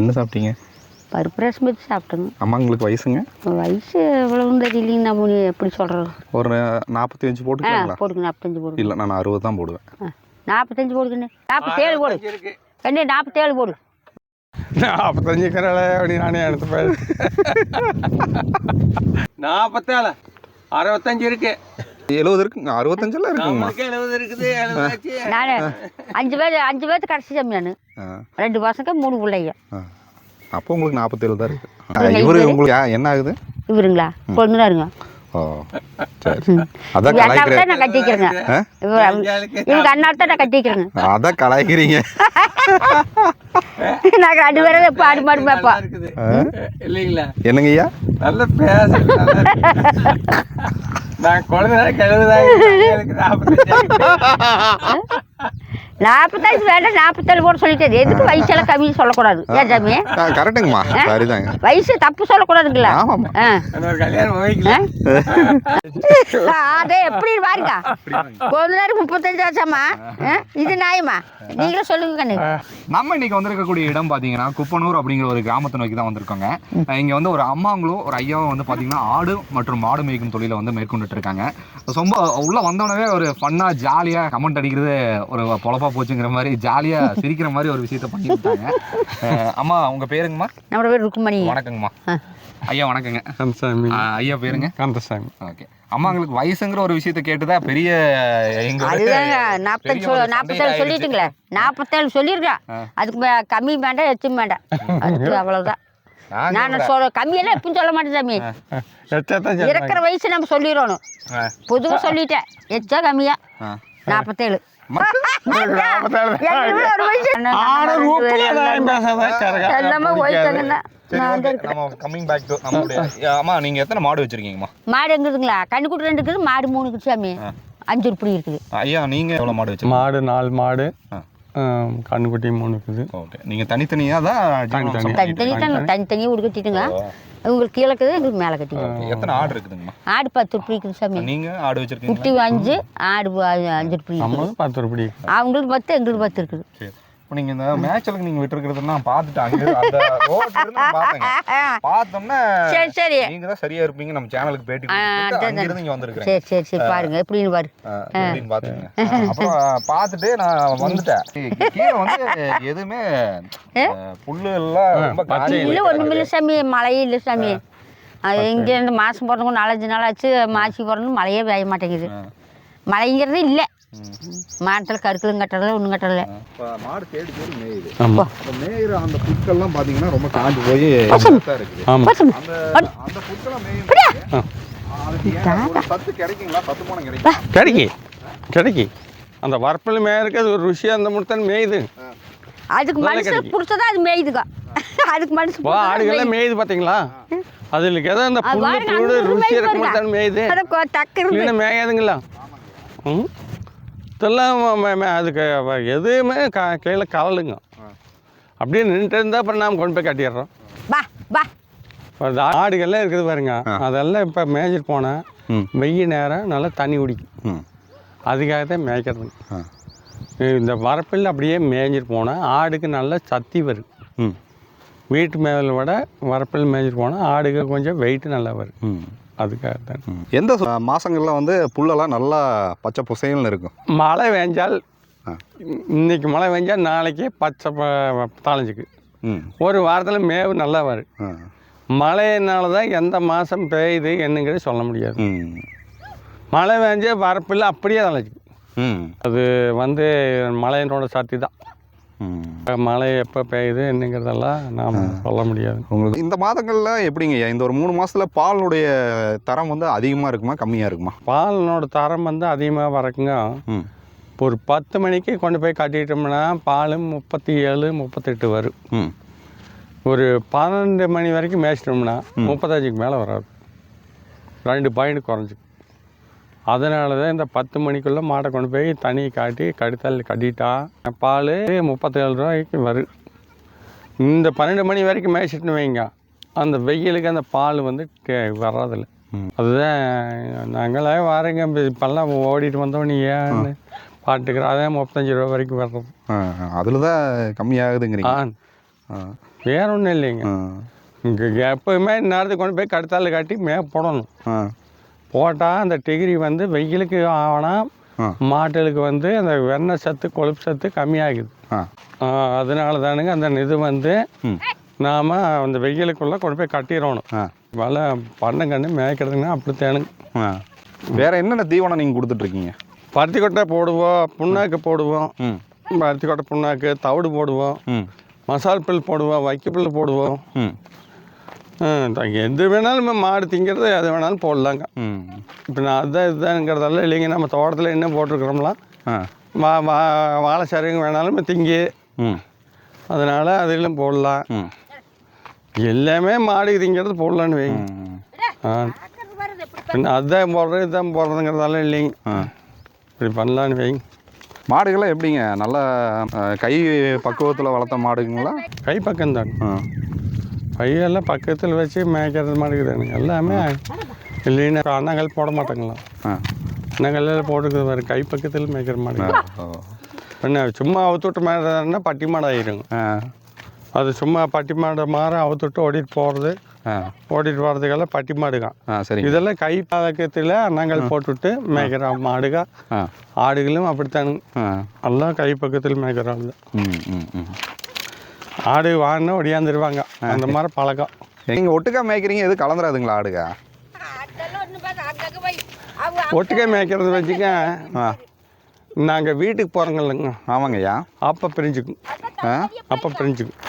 என்ன சாப்பிட்டீங்க? பருப்பு ரசம் வச்சு சாப்பிட்டோங்க. அம்மாங்களுக்கு வயசுங்க? வயசு எவ்வளோன்னு தெரியலைங்க. நம்ம எப்படி சொல்கிறது? ஒரு 45 போட்டுக்கலாங்களா? போடுங்க 45 போடுங்க. இல்லை, நான் 60 தான் போடுவேன். 45 போடுங்கண்ணே. 47 போடு கண்ணே. 47 போடு. 45 இருக்கிறாள் அப்படி நானே எடுத்துப்பேன். 47 65 இருக்கு. 70 இருக்குங்க. 65 இருக்குங்கம்மா. 70 இருக்குது. நான் 5 பேர்த்து கடைசி சாமி. நான் 2 பசங்க 3 பிள்ளைங்க. அப்போ உங்களுக்கு 47 தான் இருக்கு. இவரு உங்களுக்கு என்ன ஆகுது? இவருங்களா? கொழுந்துனாருங்க. ஓ சரி. அதான் கலாய்க்கிறேன். நான் கட்டிக்கிறேங்க. இவங்க அண்ணாத்தான் நான் கட்டிக்கிறேங்க. அதான் கலாய்க்கிறீங்க. நாங்கள் 2 பேரும் பாடு மாடு மேப்பா இல்லைங்களா? என்னங்க ஐயா? நல்ல பேச நான் குழந்தை 45 வேண்டாம் 47 போட சொல்லிட்டேன். எதுக்கு வயசெல்லாம் கம்மி சொல்லக்கூடாது. ஏன் சாமி? கரெக்டுங்கம்மா. சரிதாங்க. வயசு தப்பு சொல்லக்கூடாதுங்களா? ஆமாம்மா. கல்யாணம் அதே எப்படி பாருங்க. கொஞ்ச நேரம் 35 வருஷமா இது நியாயமா? நீங்களும் சொல்லுங்க கண்ணு. நம்ம இன்னைக்கு வந்திருக்கக்கூடிய இடம் பார்த்தீங்கன்னா குப்பனூர் அப்படிங்கிற ஒரு கிராமத்தை நோக்கி தான் வந்திருக்கோங்க. இங்கே வந்து ஒரு அம்மாங்களும் ஒரு ஐயாவும் வந்து பார்த்தீங்கன்னா ஆடு மற்றும் மாடு மேய்க்கும் தொழிலை வந்து மேற்கொண்டுட்டு இருக்காங்க. ரொம்ப உள்ள வந்தோடனே ஒரு ஃபன்னா ஜாலியாக கமெண்ட் அடிக்கிறது ஒரு பொழப்பா போச்சுங்கிற மாதிரி ஜாலியாக சிரிக்கிற மாதிரி ஒரு விஷயத்த பண்ணிட்டாங்க. அம்மா உங்கள் பேருங்கம்மா? நம்மளோட பேர் ருக்குமணி. வணக்கங்கம்மா. ஐயா வணக்கங்க. கந்தசாமி. ஐயா பேருங்க? கந்தசாமி. ஓகே. அம்மாங்களுக்கு வயசுங்கிற ஒரு விஷயத்த கேட்டுதான் பெரிய அதுதாங்க 47 சொல்லிட்டுங்களே. 47 சொல்லியிருக்கேன். அதுக்கு கம்மி வேண்டாம் எச்சும் வேண்டாம். அது அவ்வளவுதான். நான் கம்மியெல்லாம் எப்பவும் சொல்ல மாட்டேன் சாமி. இருக்கிற வயசு நம்ம சொல்லிடணும். பொதுவாக சொல்லிட்டேன். எச்சா கம்மியா 47. நீங்க எத்தனை மாடு வச்சிருக்கீங்கம்மா? மாடு எங்குதுங்களா? கண்ணுக்குட்டி 2 இருக்குது. மாடு 3 இருக்குது சாமி. 5 உருப்படி இருக்குது. ஐயா நீங்க எவ்வளவு மாடு வச்சிருக்கீங்க? மாடு 4 மாடு, கண்ணுக்குட்டி 3 இருக்குது. ஓகே. நீங்க தனித்தனியா தான்? தனித்தனியாக உடு கட்டிட்டுங்க. உங்களுக்கு கீழே இருக்குது, எங்களுக்கு மேலே கட்டிங்க. எத்தனை ஆடு இருக்குதுங்கம்மா? ஆடு 10 உருப்படி இருக்குது சாமி. நீங்க ஆடு வச்சிருக்கீங்க? குட்டி 5, ஆடு 5 உருப்படி. 10 உருப்படி. அவங்களுக்கு 10, எங்களுக்கு 10 இருக்குது. இப்போ நீங்க இந்த மேட்ச்லுக்கு நீங்க விட்டுருக்கிறதுனா பார்த்துட்டு அங்க அந்த ரோட்ல இருந்து பார்த்தேங்க. பார்த்தோம்னா சரி சரி நீங்க தான் சரியா இருப்பீங்க. நம்ம சேனலுக்கு பேட்டி கொடுத்து அங்க இருந்து இங்க வந்திருக்கேன். சரி சரி சரி பாருங்க எப்படின்னு பாரு. எப்படின்னு பாத்துங்க. அப்புறம் பார்த்துட்டு நான் வந்துட்டேன். கீழே வந்து எதுவுமே புல்லு எல்லாம் ரொம்ப காஞ்சி இல்ல. ஒண்ணும் இல்ல சாமி. மழையே இல்ல சாமி. இங்க இருந்து மாசம் போறதுக்கு 4-5 நாள் ஆச்சு. மாசி போறதுக்கு மழையே பெய்ய மாட்டேங்குது. மழைங்கிறது இல்ல. மாட்டத்தில் கருக்களும் கட்டல ஒன்றும் கட்டல. மாடு தேடி தேடி மேயுது. மேயிற அந்த புற்கள்லாம் பார்த்தீங்கன்னா ரொம்ப காஞ்சி போய் இருக்குது. அந்த புற்கெல்லாம் மேயும் சத்து கிடைக்குங்களா? சத்து போன கிடைக்கும். அந்த வரப்பில் மேயிருக்கு அது ஒரு ருசியாக அந்த முட்டன் மேயுது. அதுக்கு மனுஷன் பிடிச்சதா அது மேயுதுங்க. அதுக்கு மனுஷன் ஆடுகள்லாம் மேயுது பார்த்தீங்களா? அதுக்கு ஏதோ அந்த புல்லு ருசியாக இருக்க முட்டன் மேயுது. டக்கு மேயாதுங்களா? இதெல்லாம் அதுக்கு எதுவுமே கீழே கவலுங்க. அப்படியே நின்றுட்டு இருந்தால் அப்புறம் நாம் கொண்டு போய் கட்டிடுறோம். ஆடுகள்லாம் இருக்குது பாருங்க. அதெல்லாம் இப்போ மேய்ச்சிட்டு போனால் வெய்ய நேரம் நல்லா தண்ணி குடிக்கும். அதுக்காகத்தான் மேய்க்கிறது. இந்த வரப்பில் அப்படியே மேய்ஞ்சிட்டு போனால் ஆடுக்கு நல்லா சத்தி வரும். வீட்டு மேலே விட வரப்பில் மேய்ச்சிட்டு போனால் ஆடுக்கு கொஞ்சம் வெயிட்டு நல்லா வரும். அதுக்காக தான். எந்த மாதங்கள்லாம் வந்து புல்லெல்லாம் நல்லா பச்சை புசைன்னு இருக்கும்? மழை பெஞ்சால் இன்னைக்கு மழை பெஞ்சால் நாளைக்கே பச்சை தாளிஞ்சுக்கு. ஒரு வாரத்தில் மேவு நல்லா வரும். மழையினால தான் எந்த மாதம் பெய்யுது என்னங்கிறது சொல்ல முடியாது. மழை பெஞ்சா வரப்பில் அப்படியே தாளிஞ்சுக்கு. அது வந்து மழையினோட சக்தி தான். மழை எப்போ பெய்யுது என்னங்கிறதெல்லாம் நாம் சொல்ல முடியாது. உங்களுக்கு இந்த மாதங்களில் எப்படிங்க? இந்த ஒரு 3 மாதத்தில் பாலுடைய தரம் வந்து அதிகமாக இருக்குமா கம்மியாக இருக்குமா? பாலினோட தரம் வந்து அதிகமாக வரக்குங்க. ஒரு 10 மணிக்கு கொண்டு போய் கட்டிட்டோம்னா பால் 37, 38 வரும். ஒரு 12 மணி வரைக்கும் மேய்ச்சிட்டோம்னா 35க்கு மேலே வராது. 2 பாயிண்ட் குறைஞ்சி. அதனால தான் இந்த 10 மணிக்குள்ளே மாட்டை கொண்டு போய் தண்ணி காட்டி கடித்தல் கட்டிட்டா பால் 37 ரூபாய்க்கு வரும். இந்த 12 மணி வரைக்கும் மேய்ச்சிட்டுன்னு வைங்க, அந்த வெயிலுக்கு அந்த பால் வந்து வர்றதில்லை. அதுதான் நாங்களே வரேங்க இப்போல்லாம் ஓடிட்டு வந்தோம். நீ ஏன்னு பாட்டுக்கிறோம். அதான் 35 ரூபா வரைக்கும் வர்றது. அதில் தான் கம்மியாகுதுங்கிறீங்க. வேற ஒன்றும் இல்லைங்க. இங்கே எப்போவுமே நேரத்துக்கு கொண்டு போய் கடுத்தால காட்டி போடணும். போட்டால் அந்த டிகிரி வந்து வெயிலுக்கு ஆனால் மாட்டுகளுக்கு வந்து அந்த வெண்ணெய் சத்து கொழுப்பு சத்து கம்மியாகுது. அதனால தானுங்க அந்த இது வந்து நாம் அந்த வெயிலுக்குள்ளே கொண்டு போய் கட்டிடணும். வலை பண்ணங்கன்று மேய்க்கிறதுங்கன்னா அப்படி தேனுங்க. வேறு என்னென்ன தீவனம் நீங்கள் கொடுத்துட்ருக்கீங்க? பருத்தி கொட்டை போடுவோம், புண்ணாக்கு போடுவோம், பருத்தி கொட்டை புண்ணாக்கு, தவிடு போடுவோம், மசால் புல் போடுவோம், வைக்கப்புல் போடுவோம். எது வேணாலும் மாடு திங்கிறது எது வேணாலும் போடலாங்க. இப்போ நான் அதுதான் இதுதான்ங்கிறதால இல்லைங்க. நம்ம தோட்டத்தில் என்ன போட்டிருக்கிறோம்லாம் வாழை சருங்க வேணாலும் திங்கி, அதனால் அதிலும் போடலாம். எல்லாமே மாடுக்கு திங்கிறது போடலான்னு வைங்க. பின்ன அதுதான் போடுறது இதுதான் போடுறதுங்கிறதால இல்லைங்க. இப்படி பண்ணலான்னு வைங்க. மாடுகள்லாம் எப்படிங்க? நல்லா கை பக்குவத்தில் வளர்த்த மாடுங்களா? கை பக்கம்தான். கையெல்லாம் பக்கத்தில் வச்சு மேய்க்கிறது மாடுக்குதானுங்க எல்லாமே. இல்லைன்னா அண்ணங்கள் போட மாட்டாங்களா? அண்ணங்கல்லாம் போட்டுக்கிறது வேறு கை பக்கத்தில் மேய்க்கிற மாடு. என்ன சும்மா அவுத்துட்டு மேய்றதுன்னா பட்டி மாடு ஆகிருங்க. அது சும்மா பட்டி மாடு மாற அவுத்துட்டு ஓடிட்டு போகிறது, ஓடிட்டு வர்றதுக்கெல்லாம் பட்டி மாடுதான். சரி, இதெல்லாம் கை பழக்கத்தில் அண்ணங்கள் போட்டுவிட்டு மேய்க்கிற மாடுக. ஆடுகளும் அப்படித்தானுங்க, எல்லாம் கை பக்கத்தில் மேய்க்கிறாங்க. ஆடு வாங்கினா ஒடியாந்துருவாங்க, அந்த மாதிரி பழக்கம். நீங்கள் ஒட்டுக்கா மேய்க்கிறீங்க, எது கலந்துராதுங்களா ஆடுக? ஒட்டுக்கா மேய்க்கிறது வச்சுக்க, நாங்கள் வீட்டுக்கு போகிறோங்க இல்லைங்க. ஆமாங்கய்யா. அப்போ பிரிஞ்சுக்கும். அப்போ பிரிஞ்சுக்கும்.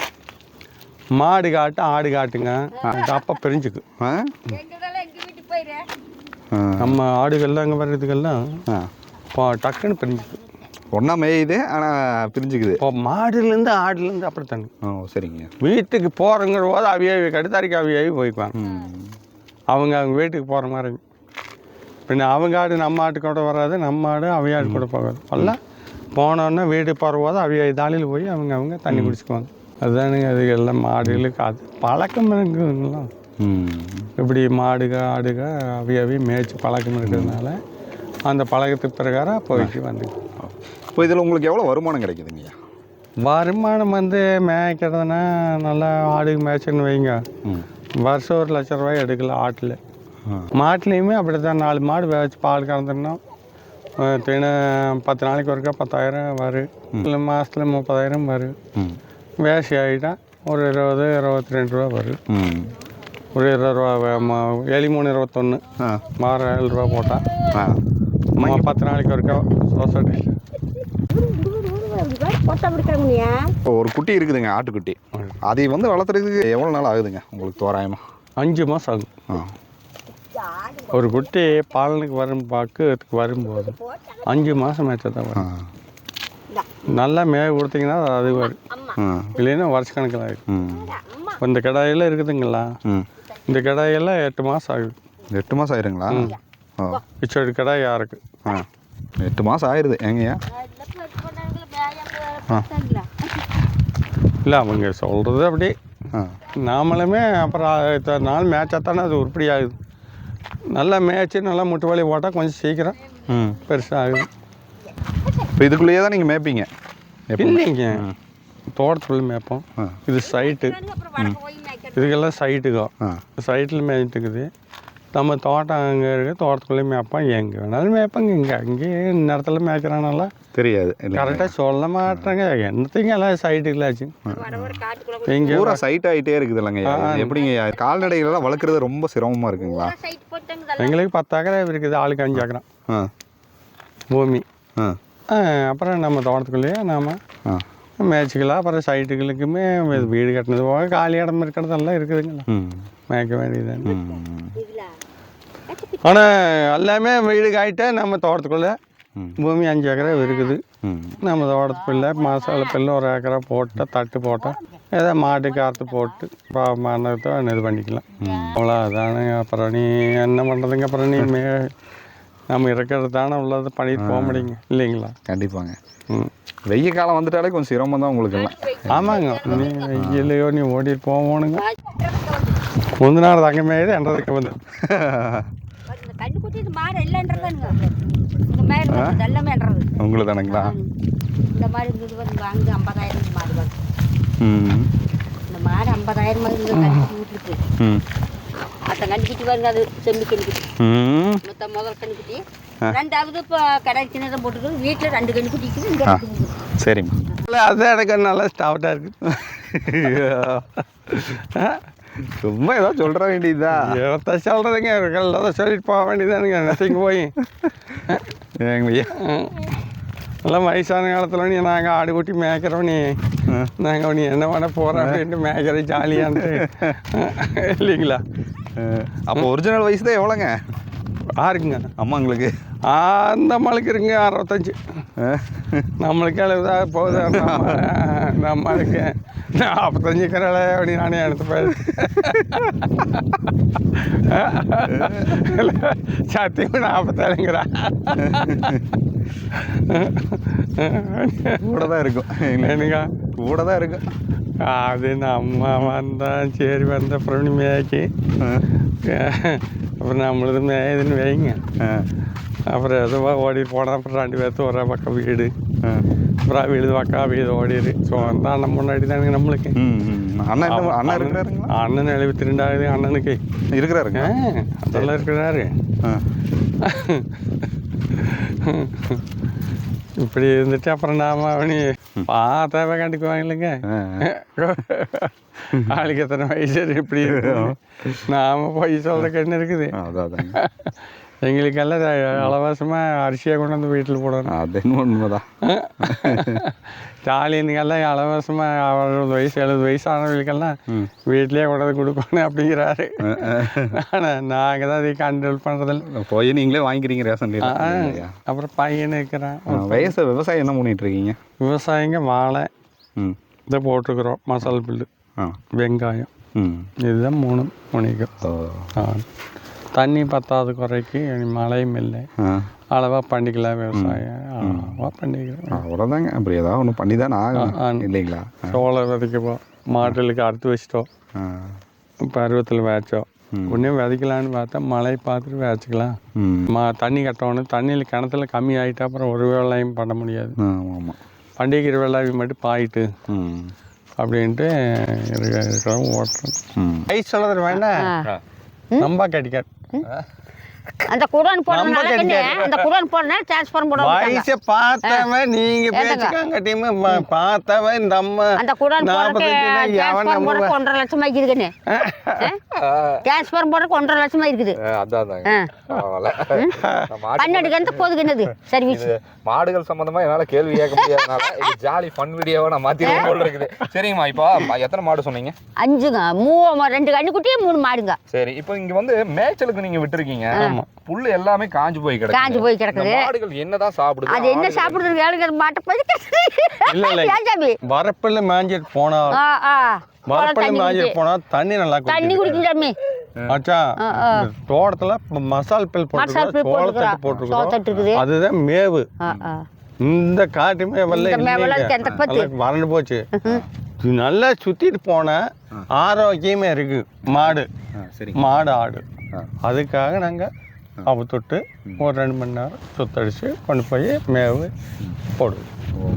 மாடு காட்டு ஆடு காட்டுங்க, அப்போ பிரிஞ்சுக்கும். நம்ம ஆடுகள்லாம் அங்கே வர்றதுக்கெல்லாம் இப்போ டக்குன்னு பிரிஞ்சுக்கும். ஒன்றா மேயுது ஆனால் பிரிஞ்சுக்குது. இப்போ மாடுலேருந்து ஆடுலேருந்து அப்படித்தானே. சரிங்க. வீட்டுக்கு போகிறங்கிற போது அவியாவி கடுத்தாரிக்கு அவியாவி போய்க்குவாங்க. அவங்க வீட்டுக்கு போகிற மாதிரி. பின்ன அவங்க ஆடு நம்ம ஆட்டு கூட வராது, நம்ம ஆடு அவையாடு கூட போகாது. எல்லாம் போனோன்னா வீடு போகிற போது அவியாவி தாலியில் போய் அவங்க தண்ணி குடிச்சுக்குவாங்க. அதுதானுங்க. அது எல்லாம் மாடுகளுக்கு அது பழக்கம் இருக்குதுங்களா. இப்படி மாடுக ஆடுக அவியாவி மேய்ச்சி பழக்கம் இருக்கிறதுனால அந்த பழக்கத்துக்கு பிரகாரம் போய்க்கு வந்து. இப்போ இதில் உங்களுக்கு எவ்வளோ வருமானம் கிடைக்குதுங்கய்யா? வருமானம் வந்து மேய்க்கிறதுனா நல்லா ஆடுக்கு மேய்ச்சன்னு வைங்க, வருஷம் 1 லட்ச ரூபாய் எடுக்கலாம் ஆட்டில். மாட்டுலேயுமே அப்படி தான் 4 மாடு வச்சு பால் கறந்துடணும். தினம் 10 நாளைக்கு ஒருக்கா 10,000 வரும், இல்லை மாதத்தில் 30,000 வரும். வேசி ஆகிட்டா ஒரு 20-22 ரூபா வரும். ஒரு 20 ரூபா 7 3 21 மாதம் 7 ரூபா போட்டால் 10 நாளைக்கு ஒருக்கா சொசைட்டி. இப்போ ஒரு குட்டி இருக்குதுங்க, ஆட்டுக்குட்டி. அதை வந்து வளர்த்துறதுக்கு எவ்வளோ நாள் ஆகுதுங்க உங்களுக்கு தோராயமாக? 5 மாதம் ஆகும். ஒரு குட்டி பாலனுக்கு பக்குவத்துக்கு வரும்போது 5 மாதம் மேய்ச்சா தான் வரும். நல்லா மேய கொடுத்தீங்கன்னா அது வரும், இல்லைன்னா வருஷக்கணக்கில் ஆகும். இந்த கிடாயெல்லாம் இருக்குதுங்களா, இந்த கிடாயெல்லாம் 8 மாதம் ஆகுது. 8 மாதம் ஆயிருங்களா? இச்சோடி கிடாய் யாருக்கு 8 மாதம் ஆயிடுது ஏங்கய்யா? இல்லை அவங்க சொல்கிறது அப்படி. நாமளுமே அப்புறம் நாள் மேய்ச்சா தானே அது உருப்படி ஆகுது. நல்லா மேய்ச்சி நல்லா முட்டு வலி போட்டால் கொஞ்சம் சீக்கிரம் பெருசாக ஆகுது. இப்போ இதுக்குள்ளேயே தான் நீங்கள் மேய்ப்பீங்க? இல்லைங்க, தோட்டத்துக்குள்ளே மேய்ப்போம். இது சைட்டு, இதுக்கெல்லாம் சைட்டுக்கோ. சைட்டில் மேய்ச்சிட்டுக்குது. நம்ம தோட்டம் அங்கே இருக்குது, தோட்டத்துக்குள்ளேயே மேய்ப்போம். எங்கே வேணாலும் மேய்ப்பாங்க. அங்கேயே இந்த இடத்துல மேய்க்கிறானால தெரியாது, கரெக்டாக சொல்ல மாட்டாங்க. என்னத்தையும் எல்லாம் சைட்டுக்கலாச்சு. எங்கே பூரா சைட் ஆகிட்டே இருக்குது இல்லைங்க. எப்படிங்க கால்நடைகளெல்லாம் வளர்க்குறது ரொம்ப சிரமமாக இருக்குங்களா? எங்களுக்கு 10 ஏக்கரா இருக்குது, ஆளுக்கு 5 ஏக்கரா பூமி. அப்புறம் நம்ம தோட்டத்துக்குள்ளேயே நாம் மேய்ச்சிக்கலாம். அப்புறம் சைட்டுகளுக்குமே வீடு கட்டினது போக காலி இடம் இருக்கிறதெல்லாம் இருக்குதுங்களா, மேய்க்க வேண்டியது. ஆனால் எல்லாமே வீடு காயிட்டே நம்ம தோட்டத்துக்குள்ளே பூமி 5 ஏக்கரா இருக்குது. நம்ம தோட்டத்துக்குள்ளே மசாலா பில்லு 1 ஏக்கரா போட்டால் தட்டு போட்டால் ஏதோ மாட்டுக்கு அறுத்து போட்டு மண்ணத்தை இது பண்ணிக்கலாம். அவ்வளோ அதானுங்க. அப்புறம் நீ என்ன பண்ணுறதுங்க? அப்புறம் நீ நம்ம இருக்கிறது தானே உள்ளது பண்ணிட்டு போக முடியுங்க இல்லைங்களா? கண்டிப்பாங்க. வெய்ய காலம் வந்துட்டாலே கொஞ்சம் சிரமம் தான் உங்களுக்கு எல்லாம். ஆமாங்க, நீ வெயிலையோ நீ ஓடிட்டு போகணுங்க. முந்தின நாள் தங்கமேது என்றதுக்கு வந்து உங்களுக்கு தானுங்களா? மாடு 50,000 வீட்டுக்கு அத்தை கண்டுக்கிட்டு பாருங்க, அது செம்மி கண்டுக்குட்டி. மொத்தம் முதல் கண்டுக்குட்டி, ரெண்டாவது இப்போ கடை சின்னதை போட்டுருக்கு. வீட்டில் 2 கண்டுக்குட்டிக்குது, இங்கே இருக்குது. சரிம்மா. அதான் எனக்கு நல்லா ஸ்டார்ட்டாக இருக்குது. சும்மா ஏதோ சொல்ற வேண்டியதா? ஏதோ சொல்கிறதுங்க எல்லாம் சொல்லிட்டு போக வேண்டியதானுங்க. நெசைக்கு போய் எல்லாம் வயசான காலத்தில் நீ நாங்கள் ஆடு குட்டி மேய்க்கிறோம், நீ நாங்கள் நீ என்ன பண்ண போகிறோம் அப்படின்ட்டு மேய்க்கிற ஜாலியான்ட்டு இல்லைங்களா? அப்போ ஒரிஜினல் வயசு தான் எவ்வளோங்க? யாருக்குங்க? அம்மாங்களுக்கு அந்த அம்மாளுக்கு இருக்குங்க 65. நம்மளுக்கு 70 போகுது. நம்மளுக்கு 45 அப்படி நானே எடுத்து போயிரு. சத்தியம் 47ங்கிறா. கூட தான் இருக்கும். என்னங்க கூட தான் இருக்கும். அது நம்ம வந்தான் சரி வந்த அப்புறம் மேய்க்கி அப்புறம் நம்மளது மேயுதுன்னு வைங்க. அப்புறம் எதுவா ஓடி போனால் அப்புறம் 2 பேர்த்து ஒரே பக்கம் வீடு, அப்புறம் வீடு பக்கம் வீடு ஓடிடு. ஸோ அந்த அண்ணன் முன்னாடி தானுங்க நம்மளுக்கு. அண்ணன் அண்ணன் இருக்கிறாருங்களா? அண்ணன் 72 ஆகுது அண்ணனுக்கு. இருக்கிறாருங்க? அதெல்லாம் இருக்கிறாரு. இப்படி இருந்துட்டு அப்புறம் நாம அவனி பார்த்தாவே கண்டுக்குவாங்க இல்லைங்க. ஆளுக்கு எத்தனை வயசு இப்படி இருக்கும். நாம போய் சொல்றதுக்கு என்ன இருக்குது? எங்களுக்கெல்லாம் இலவசமாக அரிசியாக கொண்டு வந்து வீட்டில் போடணும். அது என்ன உண்மைதான். ஸ்டாலினுக்கெல்லாம் இலவசமாக 60 வயசு 70 வயசானவங்களுக்கெல்லாம் வீட்டிலே கொண்டு வந்து கொடுக்கணும் அப்படிங்கிறாரு. ஆனால் நாங்கள் தான் அதை கண்ட்ரோல் பண்ணுறதில்ல. போய் நீங்களே வாங்கிக்கிறீங்க ரேஷன். அப்புறம் பையன் இருக்கிறான். வயசு விவசாயம் என்ன பண்ணிட்டு இருக்கீங்க? விவசாயிங்க வாழை இதை போட்டிருக்கிறோம், மசாலா புல்லு, வெங்காயம், இதுதான் 3 பண்ணிக்கும். தண்ணி பத்தாத குறைக்கு மழையும் இல்லை, அளவாக பண்ணிக்கலாம் விவசாயம், அளவாக பண்ணிக்கலாம். அவ்வளோதாங்க. அப்படி ஏதாவது ஒன்று பண்ணி தான் ஆகும் இல்லைங்களா? சோளம் விதைக்கப்போம், மாட்டுகளுக்கு அறுத்து வச்சிட்டோம், பருவத்தில் வேச்சோம். ஒன்றும் விதைக்கலான்னு பார்த்தா மழை பார்த்துட்டு வேச்சிக்கலாம். தண்ணி கட்டணும். தண்ணியில் கிணத்துல கம்மி ஆகிட்டா அப்புறம் ஒரு வேலையும் பண்ண முடியாது. ஆமாம், பண்டிகை வேலையை மட்டும் பாயிட்டு அப்படின்ட்டு இருக்கிறோம், ஓட்டுறோம். வயசு சொல்கிறது வேண்டாம், நம்ப கட்டிக்கார். அந்த குடான் போடுறதுனால அந்த குடான் போடுறதுனால டிரான்ஸ்ஃபார்ம் போடுறாங்க. வயசை பார்த்தவன் நீங்க பேசிக்காங்க டீம் பார்த்தவன் இந்த அம்மா அந்த குடான் போடுறதுக்கு டிரான்ஸ்ஃபார்ம் போடுறதுக்கு 1.5 லட்சம் இருக்குதுன்னு. டிரான்ஸ்ஃபார்ம் போடுறதுக்கு 1.5 லட்சம் இருக்குது. பன்னெண்டுக்கு எந்த போதுக்கு என்னது சர்வீஸ்? மாடுகள் சம்பந்தமா என்னால கேள்வி கேட்க முடியாதனால இது ஜாலி ஃபன் வீடியோவை நான் மாத்திடுவோம் போல இருக்குது. சரிங்கம்மா, இப்போ எத்தனை மாடு சொன்னீங்க? 5ங்க. 2 கண்ணுக்குட்டியே 3 மாடுங்க. சரி, இப்போ இங்க வந்து மேய்ச்சலுக்கு நீங்க விட்டுருக்கீங்க. புல்லு எல்லாமே காஞ்சு போய் கிடக்குது. மாடுகள் என்னதான் சாப்பிடுது? அது என்ன சாப்பிடுறது? ஏழுங்கிற மாட்டை போய் வரப்பில் மேஞ்சிட்டு போனா வரப்பில் மேஞ்சிட்டு போனா தண்ணி நல்லா தண்ணி குடிக்கலாமே. ஆச்சா தோட்டத்துல மசால் பில் போட்டுருக்கோம், அதுதான் மேவு. இந்த காட்டு மேவெல்லாம் வறண்டு போச்சு. நல்லா சுத்திட்டு போன ஆரோக்கியமே இருக்கு மாடு, ஆடு. அதுக்காக நாங்கள் தொட்டு ஒரு 2 மணி நேரம் சுத்தடிச்சு கொண்டு போய் மேவு போடுவோம்.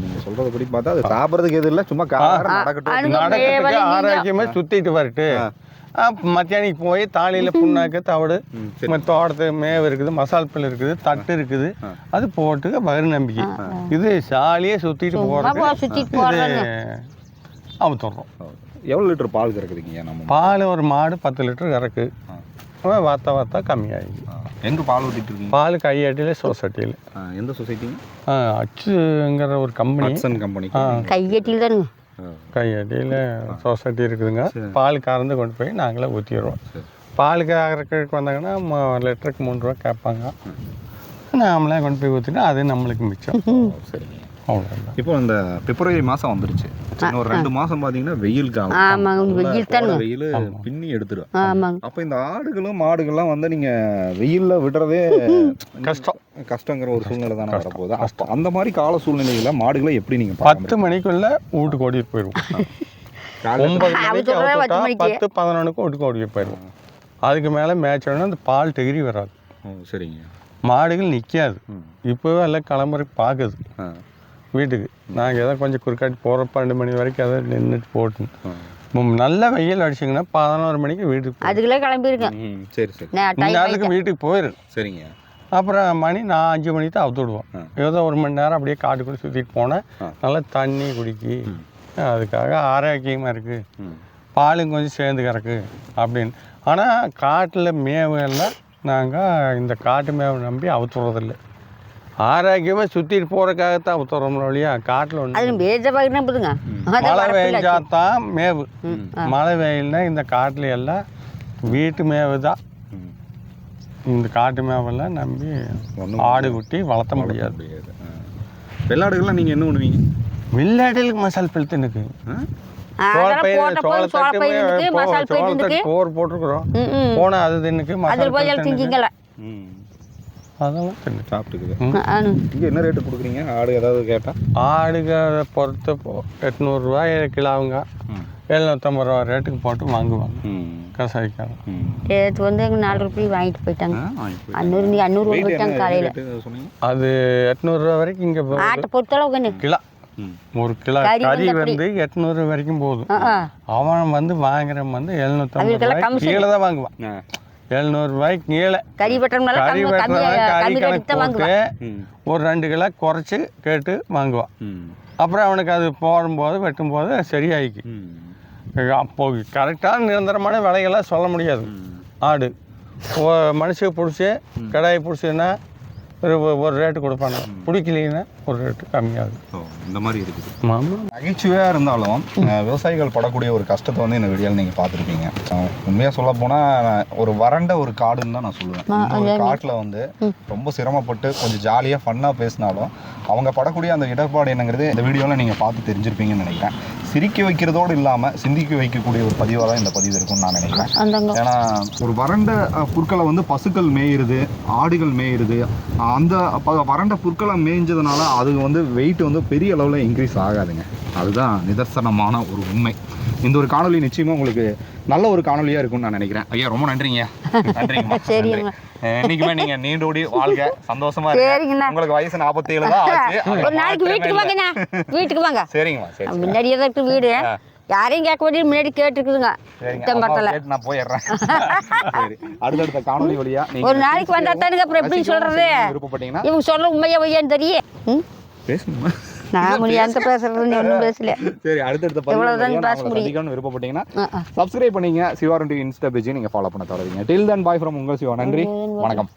நீங்கள் சொல்கிறத படி பார்த்தா அது சாப்பிட்றதுக்கு எது இல்லை, சும்மா நடக்கிறதுக்கு ஆரோக்கியமாக சுற்றிட்டு வரட்டு. மத்தியானிக்கு போய் தாலியில் புண்ணாக்கு தவிடு தோட்டத்து மேவு இருக்குது, மசால் பில் இருக்குது, தட்டு இருக்குது, அது போட்டு வயிறு நம்பிக்கை. இது ஜாலியாக சுற்றிட்டு போகிறது அவுத்துறோம். எவ்வளோ லிட்டர் பால் கறக்குதுங்க நம்ம? பால் ஒரு மாடு 10 லிட்டர் கறக்கு. வாத்தா கம்மியாகிடுது. எங்கே பால் ஊற்றிட்டு இருக்கீங்க? பால் கையாட்டியில் சொசைட்டியில். எந்த சொசைட்டிங்க? அச்சுங்கிற ஒரு கம்பெனி. கையாட்டியில் தானுங்க. கையாட்டியில் சொசைட்டி இருக்குதுங்க. பால் கறந்து கொண்டு போய் நாங்களே ஊற்றிடுவோம். பால் கறக்கிறதுக்கு வந்தாங்கன்னா லிட்டருக்கு 3 ரூபா கேட்பாங்க. நாமளே கொண்டு போய் ஊற்றினா அது நம்மளுக்கு மிச்சம். சரிங்க. இப்போ இந்த பிப்ரவரி மாதம் வந்துருச்சு. ஒரு 2 மாதம் பார்த்தீங்கன்னா வெயில் காலம். வெயில் பின்னி எடுத்துடும். அப்போ இந்த ஆடுகளும் மாடுகள்லாம் வந்து நீங்கள் வெயிலில் விடுறதே கஷ்டங்கிற ஒரு சூழ்நிலை தானே வரப்போகுது. அப்போ அந்த மாதிரி கால சூழ்நிலையில் மாடுகளை எப்படி நீங்கள் 10 மணிக்குள்ளே வீட்டுக்கு ஓடிட்டு போயிடுவோம். 9 மணிக்கு 10-11க்கு வீட்டுக்கு ஓடிட்டு போயிடுவோம். அதுக்கு மேலே மேட்ச் அந்த பால் டிகிரி வராது. சரிங்க. மாடுகள் நிற்காது. இப்போவே எல்லாம் கிளம்புற பார்க்குது வீட்டுக்கு. நாங்கள் எதாவது கொஞ்சம் குறுக்காட்டி போகிற 12 மணி வரைக்கும் எதாவது நின்றுட்டு போட்டோம். நல்ல வெயில் அடிச்சிங்கன்னா 11 மணிக்கு வீட்டுக்கு போயிடும். அதுக்குள்ளே கிளம்பியிருக்கேன். சரி சரி நேரத்துக்கு வீட்டுக்கு போயிடும். சரிங்க. அப்புறம் மணி 5 மணிக்கு தான் அவுத்து விடுவோம். ஏதோ 1 மணி நேரம் அப்படியே காட்டுக்குள்ளே சுற்றிட்டு போனேன். நல்லா தண்ணி குடிக்கி, அதுக்காக ஆரோக்கியமாக இருக்குது, பாலும் கொஞ்சம் சேர்ந்து கிடக்கு அப்படின்னு. ஆனால் காட்டில் மேவு எல்லாம் நாங்கள் இந்த காட்டு மேவை நம்பி அவுத்துறதில்லை. ஆரோக்கியமாக சுற்றிட்டு போகிறதுக்காகத்தான் அவுத்துறோம் இல்லையா. காட்டில் ஒன்று அது பேஜ பகுதினா போதுங்க. மழை பெஞ்சா தான் மேவு. மழை வெயில்னா இந்த காட்டில் எல்லாம் வீட்டு மேவு தான். இந்த காட்டு மேவெல்லாம் நம்பி ஆடு குட்டி வளர்த்த முடியாது. வெள்ளாடுகள்லாம் நீங்கள் என்ன பண்ணுவீங்க? வெள்ளாடுகளுக்கு மசால் பெல்த்துனுக்கு கோர் போட்டிருக்கிறோம். போனால் அது தின்னுக்கு மசால் அதெல்லாம் தின்னு சாப்பிட்டுக்குது. இங்கே என்ன ரேட்டு கொடுக்குறீங்க ஆடு ஏதாவது கேட்டால்? ஆடுக பொறுத்த 800 ரூபாய் கிலோவுங்க. 750 ரூபா ரேட்டுக்கு போட்டு வாங்குவாங்க கசாய்க்காரன். நேற்று வந்து எங்கள் 4 ரூபாய் வாங்கிட்டு போயிட்டாங்க. 500 போயிட்டாங்க காலையில். அது 800 ரூபா வரைக்கும் இங்கே ஆட்டை பொறுத்தளவுக்கு கிலோ. 1 கிலோ கறி வந்து 800 வரைக்கும் போகுது. அவன் வந்து வாங்குறவன் வந்து 750 ரூபாய் கீழே தான் வாங்குவான். 700 ரூபாய்க்கு கீழே கறி வெட்டுறதுனால கறி கணக்கு போட்டு ஒரு 2 கிலோ குறைச்சி கேட்டு வாங்குவான். அப்புறம் அவனுக்கு அது போடும்போது வெட்டும்போது சரியாயிக்கு. அப்போ கரெக்டான நிரந்தரமான விலைகள்லாம் சொல்ல முடியாது. ஆடு மனுஷன் பிடிச்சி கடாயை பிடிச்சின்னா ஒரு ரேட்டு கொடுப்பாங்க, பிடிக்கலன்னா ஒரு ரேட்டு கம்மியாகுது. இந்த மாதிரி இருக்குது. நகைச்சுவையாக இருந்தாலும் விவசாயிகள் படக்கூடிய ஒரு கஷ்டத்தை வந்து இந்த வீடியோவில் நீங்கள் பார்த்துருப்பீங்க. உண்மையாக சொல்ல போனால் ஒரு வறண்ட ஒரு காடுன்னு தான் நான் சொல்லுவேன். காட்டில் வந்து ரொம்ப சிரமப்பட்டு கொஞ்சம் ஜாலியாக ஃபன்னாக பேசினாலும் அவங்க படக்கூடிய அந்த இடர்பாடு என்னங்கிறது இந்த வீடியோவில் நீங்கள் பார்த்து தெரிஞ்சிருப்பீங்கன்னு நினைக்கிறேன். சிரிக்க வைக்கிறதோடு இல்லாமல் சிந்திக்க வைக்கக்கூடிய ஒரு பதிவாக தான் இந்த பதிவு இருக்கும்னு நான் நினைக்கிறேன். ஏன்னா ஒரு வறண்ட புற்களை வந்து பசுக்கள் மேயிறது, ஆடுகள் மேயிறது, அந்த வறண்ட புற்களை மேய்ஞ்சதுனால அது வந்து வெயிட் வந்து பெரிய அளவில் இன்க்ரீஸ் ஆகாதுங்க. அதுதான் நிதர்சனமான ஒரு உண்மை. இந்த ஒரு காணொலி நிச்சயமாக உங்களுக்கு நல்ல ஒரு காணொலியாக இருக்கும்னு நான் நினைக்கிறேன். ஐயா ரொம்ப நன்றிங்க. நன்றிங்க. சரிங்க. இன்னைக்குமே நீங்க நீண்டோடி வாழ்க, சந்தோஷமா இருக்கு. உங்களுக்கு வயசு 47 தான் ஆச்சு. ஒரு நாளைக்கு வீட்டுக்கு வாங்கண்ணா, வீட்டுக்கு வாங்க. சரிங்கம்மா. சரி, முன்னாடியே தான் இருக்கு வீடு. யாரையும் கேட்க வேண்டிய முன்னாடி கேட்டுருக்குதுங்க. நான் போயிடுறேன். சரி, அடுத்தடுத்த காணொலி வழியா ஒரு நாளைக்கு வந்தா தானுங்க. அப்புறம் எப்படி சொல்றது? விருப்பப்பட்டீங்கன்னா இவங்க சொல்ற உண்மையா பொய்யான்னு தெரியும். பேசணுமா? நான் எந்த பேசுறது ஒன்றும் பேசல. சரி, அடுத்தடுத்த பதிவு விருப்பப்பட்டீங்கன்னா சப்ஸ்கிரைப் பண்ணிங்க. சிவா 2 இன்ஸ்டா பேஜை நீங்க ஃபாலோ பண்ண தொடருங்க. டில் தென் பாய் ஃப்ரம் உங்கள் சிவா. நன்றி, வணக்கம்.